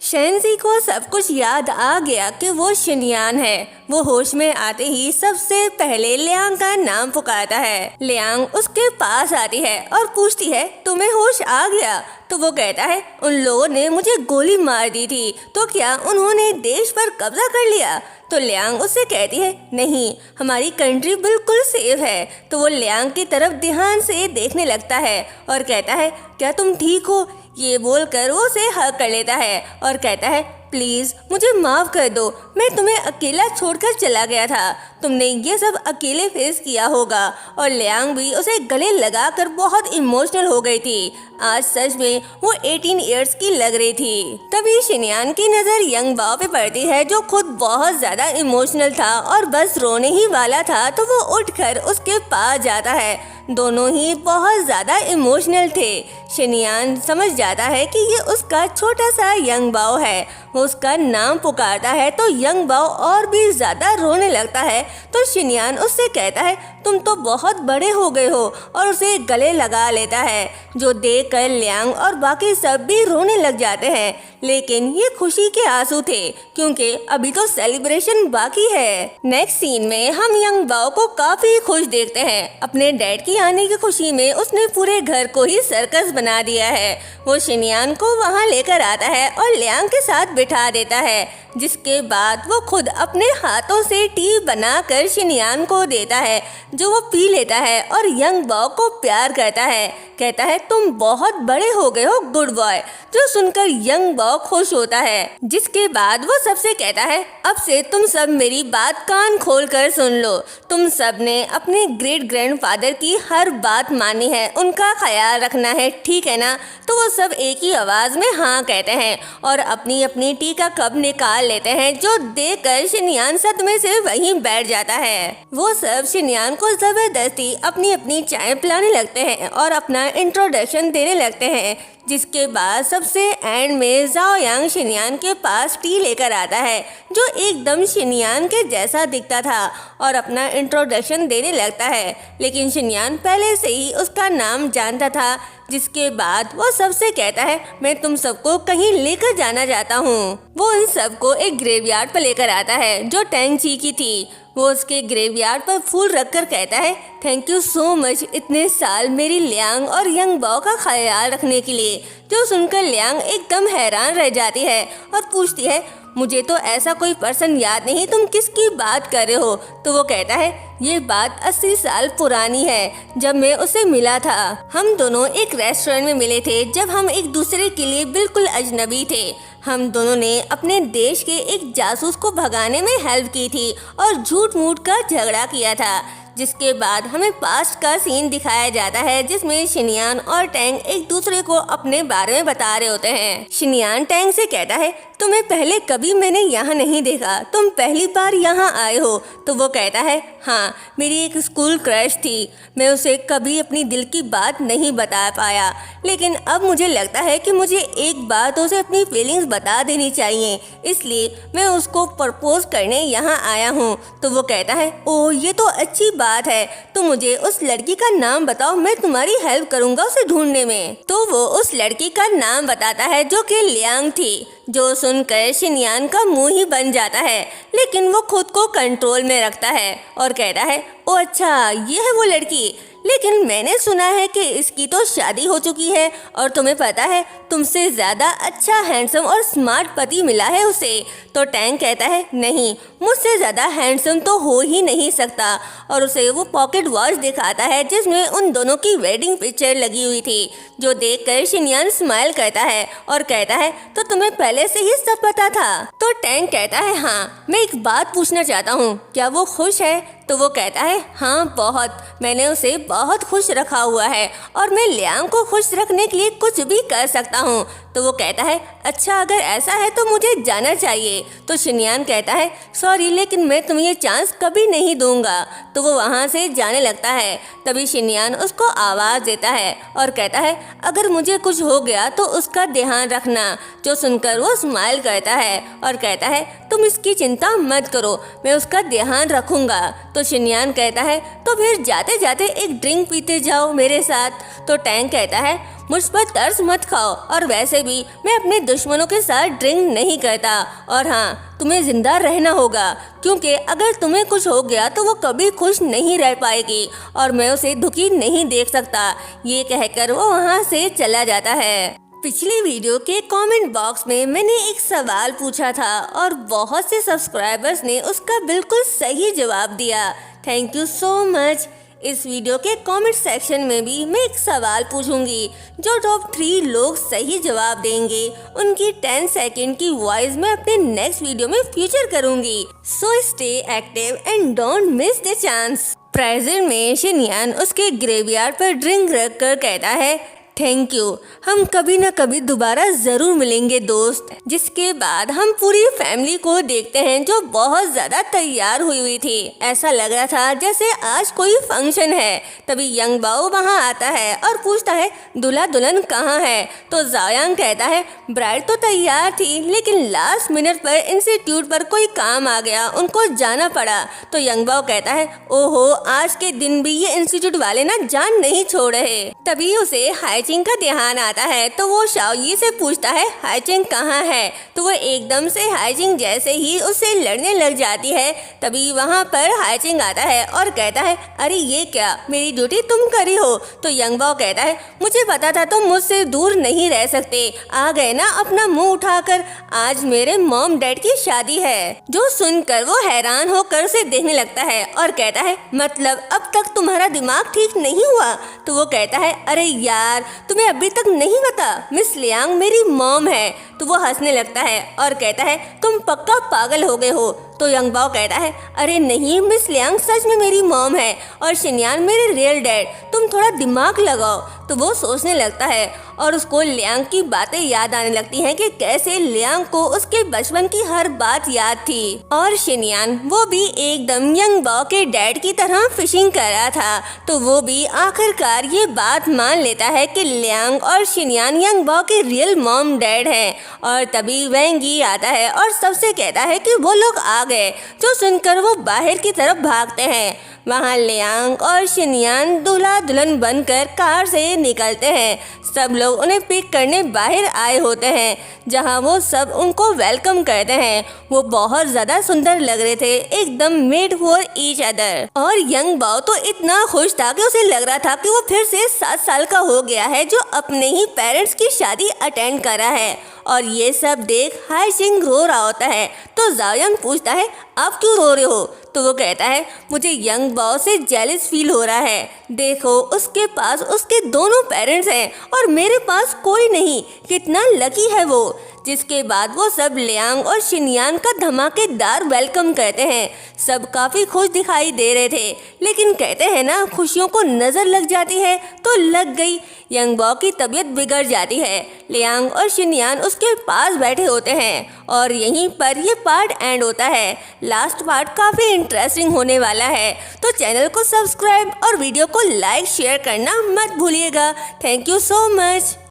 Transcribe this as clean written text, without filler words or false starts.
शेंजी को सब कुछ याद आ गया कि वो शिनयान है। वो होश में आते ही सबसे पहले लियांग का नाम पुकारता है। लियांग उसके पास आती है और पूछती है, तुम्हें होश आ गया? तो वो कहता है, उन लोगों ने मुझे गोली मार दी थी, तो क्या उन्होंने देश पर कब्जा कर लिया? तो लियांग उससे कहती है, नहीं, हमारी कंट्री बिल्कुल सेफ है। तो वो लियांग की तरफ ध्यान से देखने लगता है और कहता है, क्या तुम ठीक हो? ये बोलकर वो उसे हग कर लेता है और कहता है, प्लीज मुझे माफ कर दो, मैं तुम्हें अकेला छोड़कर चला गया था, तुमने ये सब अकेले फेस किया होगा। और लियांग भी उसे गले लगाकर बहुत इमोशनल हो गई थी। आज सच में वो 18 इयर्स की लग रही थी। तभी शिनयान की नजर यंग बाओ पे पड़ती है, जो खुद बहुत ज्यादा इमोशनल था और बस रोने ही वाला था। तो वो उठकर उसके पास जाता है। दोनों ही बहुत ज्यादा इमोशनल थे। शिनयान समझ जाता है कि ये उसका छोटा सा यंग बाओ है। वो उसका नाम पुकारता है तो यंग बाओ और भी ज्यादा रोने लगता है। तो शिनयान उससे कहता है, तुम तो बहुत बड़े हो गए हो, और उसे गले लगा लेता है, जो देखकर लियांग और बाकी सब भी रोने लग जाते हैं। लेकिन ये खुशी के आंसू थे, क्योंकि अभी तो सेलिब्रेशन बाकी है। नेक्स्ट सीन में हम यंग बाओ को काफी खुश देखते हैं। अपने डैड की आने की खुशी में उसने पूरे घर को ही सर्कस बना दिया है। वो शिनयान को वहाँ लेकर आता है और लियांग के साथ बिठा देता है, जिसके बाद वो खुद अपने हाथों से टी बनाकर शिनयान को देता है, जो वो पी लेता है और यंग बाओ को प्यार करता है। कहता है, तुम बहुत बड़े हो गए हो गुड बॉय, जो सुनकर यंग बाओ खुश होता है। जिसके बाद वो सबसे कहता है, अब से तुम सब मेरी बात कान खोल कर सुन लो। तुम सब ने अपने ग्रेट ग्रैंडफादर की हर बात मानी है, उनका ख्याल रखना है, ठीक है ना? तो वो सब एक ही आवाज में हाँ कहते हैं और अपनी अपनी टी का कप निकाल लेते हैं, जो देखकर शिनयान सदमे से वहीं बैठ जाता है। वो सब शिनयान को जबरदस्ती अपनी अपनी चाय पिलाने लगते हैं और अपना इंट्रोडक्शन देने लगते हैं। जिसके बाद सबसे एंड में जाओ यांग शिनयान के पास टी लेकर आता है, जो एकदम शिनयान के जैसा दिखता था और अपना इंट्रोडक्शन देने लगता है। लेकिन शिनयान पहले से ही उसका नाम जानता था। जिसके बाद वो सबसे कहता है, मैं तुम सबको कहीं लेकर जाना चाहता हूँ। वो उन सबको एक ग्रेवयार्ड पर लेकर आता है, जो टैंग ची की थी। वो उसके ग्रेवयार्ड पर फूल रखकर कहता है, थैंक यू सो मच इतने साल मेरी लियांग और यंग बाओ का ख्याल रखने के लिए। जो सुनकर लियांग एकदम हैरान रह जाती है और पूछती है, मुझे तो ऐसा कोई पर्सन याद नहीं, तुम किसकी बात कर रहे हो? तो वो कहता है, ये बात 80 साल पुरानी है, जब मैं उसे मिला था। हम दोनों एक रेस्टोरेंट में मिले थे, जब हम एक दूसरे के लिए बिल्कुल अजनबी थे। हम दोनों ने अपने देश के एक जासूस को भगाने में हेल्प की थी और झूठ मूठ का झगड़ा किया था। जिसके बाद हमें पास्ट का सीन दिखाया जाता है, जिसमें शिनयान और टैंग एक दूसरे को अपने बारे में बता रहे होते हैं। शिनयान टैंग से कहता है, तुम्हें पहले कभी मैंने यहाँ नहीं देखा, तुम पहली बार यहाँ आए हो? तो वो कहता है, हाँ, मेरी एक स्कूल क्रश थी, मैं उसे कभी अपनी दिल की बात नहीं बता पाया, लेकिन अब मुझे लगता है कि मुझे एक बार तो उसे अपनी फीलिंग्स बता देनी चाहिए, इसलिए मैं उसको प्रपोज करने यहाँ आया हूँ। तो वो कहता है, ओह ये तो अच्छी बात है, तो मुझे उस लड़की का नाम बताओ, मैं तुम्हारी हेल्प करूँगा उसे ढूंढने में। तो वो उस लड़की का नाम बताता है, जो कि लियांग थी। जो सुनकर शिनयान का मुंह ही बन जाता है, लेकिन वो खुद को कंट्रोल में रखता है और कहता है, ओ अच्छा, ये है वो लड़की, लेकिन मैंने सुना है कि इसकी तो शादी हो चुकी है और तुम्हें पता है, तुमसे ज़्यादा अच्छा हैंडसम और स्मार्ट पति मिला है उसे। तो टैंग कहता है, नहीं, मुझसे ज़्यादा हैंडसम तो हो ही नहीं सकता, और उसे वो पॉकेट वॉच दिखाता है, जिसमें उन दोनों की वेडिंग पिक्चर लगी हुई थी। जो देखकर शिनयान स्माइल करता है और कहता है, तो तुम्हें पहले से ही सब पता था? तो टैंग कहता है, हाँ, मैं एक बात पूछना चाहता हूँ, क्या वो खुश है? तो वो कहता है, हाँ बहुत, मैंने उसे बहुत खुश रखा हुआ है और मैं लियांग को खुश रखने के लिए कुछ भी कर सकता हूँ। तो वो कहता है, अच्छा अगर ऐसा है तो मुझे जाना चाहिए। तो शिनयान कहता है, सॉरी, लेकिन मैं तुम्हें ये चांस कभी नहीं दूंगा। तो वो वहाँ से जाने लगता है। तभी शिनयान उसको आवाज़ देता है और कहता है, अगर मुझे कुछ हो गया तो उसका ध्यान रखना। जो सुनकर वो स्माइल करता है और कहता है, तुम इसकी चिंता मत करो, मैं उसका ध्यान रखूंगा। तो तो शिनयान कहता है तो फिर जाते जाते एक ड्रिंक पीते जाओ मेरे साथ। तो टैंग कहता है मुझ पर तरस मत खाओ, और वैसे भी मैं अपने दुश्मनों के साथ ड्रिंक नहीं करता। और हाँ, तुम्हें जिंदा रहना होगा, क्योंकि अगर तुम्हें कुछ हो गया तो वो कभी खुश नहीं रह पाएगी और मैं उसे दुखी नहीं देख सकता। ये कहकर वो वहाँ से चला जाता है। पिछली वीडियो के कमेंट बॉक्स में मैंने एक सवाल पूछा था और बहुत से सब्सक्राइबर्स ने उसका बिल्कुल सही जवाब दिया। Thank you so much. इस वीडियो के कमेंट सेक्शन में भी मैं एक सवाल पूछूंगी। जो टॉप 3 लोग सही जवाब देंगे उनकी 10 सेकंड की वॉइस मैं अपने नेक्स्ट वीडियो में फीचर करूंगी। So stay active and don't miss the chance. Present में शिनयान उसके ग्रेवयार्ड पर ड्रिंक रखकर कहता है थैंक यू, हम कभी न कभी दोबारा जरूर मिलेंगे दोस्त। जिसके बाद हम पूरी फैमिली को देखते हैं जो बहुत ज्यादा तैयार हुई थी। ऐसा लग रहा था जैसे आज कोई फंक्शन है। तभी यंग बाओ वहाँ आता है और पूछता है दूल्हा दुल्हन कहाँ है। तो जायांग कहता है ब्राइड तो तैयार थी, लेकिन लास्ट मिनट पर इंस्टीट्यूट पर कोई काम आ गया, उनको जाना पड़ा। तो यंग बाओ कहता है ओहो, आज के दिन भी ये इंस्टीट्यूट वाले ना जान नहीं छोड़ रहे। तभी उसे हाईचिंग का ध्यान आता है तो वो शाओयी से पूछता है हाईचिंग कहाँ है। तो वो एकदम से हाईचिंग जैसे ही उससे लड़ने लग जाती है, तभी वहाँ पर हाईचिंग आता है और कहता है अरे ये क्या, मेरी ड्यूटी तुम करी हो। तो यंग बाओ कहता है मुझे पता था तुम मुझसे दूर नहीं रह सकते, आ गए ना अपना मुंह उठाकर। आज मेरे मॉम डैड की शादी है। जो सुनकर वो हैरान होकर उसे देखने लगता है और कहता है मतलब अब तक तुम्हारा दिमाग ठीक नहीं हुआ। तो वो कहता है अरे यार, तुम्हें अभी तक नहीं पता मिस लियांग मेरी मॉम है। तो वो हंसने लगता है और कहता है तुम पक्का पागल हो गए हो। तो यंग बाओ कहता है अरे नहीं, मिस लियांग सच में मेरी मॉम है और शिनयान मेरे रियल डैड, तुम थोड़ा दिमाग लगाओ। तो वो सोचने लगता है और उसको लियांग की बातें याद आने लगती हैं कि कैसे लियांग को उसके बचपन की हर बात याद थी। और शिनयान वो भी एकदम यंग बाओ के डैड की तरह फिशिंग कर रहा था। तो वो भी आखिरकार ये बात मान लेता है कि लियांग और शिनयान यंग बाओ के रियल मॉम डैड हैं। और तभी वेंगी आता है और सबसे कहता है कि वो लोग आ गए। जो सुनकर वो बाहर की तरफ भागते हैं। वहाँ लियांग और शिनयान दूल्हा दुल्हन बनकर कार से निकलते हैं। सब लोग उन्हें पिक करने बाहर आए होते हैं, जहाँ वो सब उनको वेलकम करते हैं। वो बहुत ज़्यादा सुंदर लग रहे थे, एकदम मेड फॉर ईच अदर। और यंग बाओ तो इतना खुश था कि उसे लग रहा था कि वो फिर से 7 साल का हो गया है, जो अपने ही पेरेंट्स की शादी अटेंड कर रहा है। और ये सब देख हाईचिंग रो रहा होता है। तो जायांग पूछता है आप क्यों रो रहे हो। तो वो कहता है मुझे यंग बाओ से जेलस फील हो रहा है। देखो उसके पास उसके दोनों पेरेंट्स हैं और मेरे पास कोई नहीं, कितना लकी है वो। जिसके बाद वो सब लियांग और शिनयान का धमाकेदार वेलकम करते हैं। सब काफ़ी खुश दिखाई दे रहे थे, लेकिन कहते हैं ना खुशियों को नज़र लग जाती है तो लग गई। यंग बाओ की तबीयत बिगड़ जाती है। लियांग और शिनयान उसके पास बैठे होते हैं और यहीं पर ये पार्ट एंड होता है। लास्ट पार्ट काफ़ी इंटरेस्टिंग होने वाला है, तो चैनल को सब्सक्राइब और वीडियो को लाइक शेयर करना मत भूलिएगा। Thank you so much.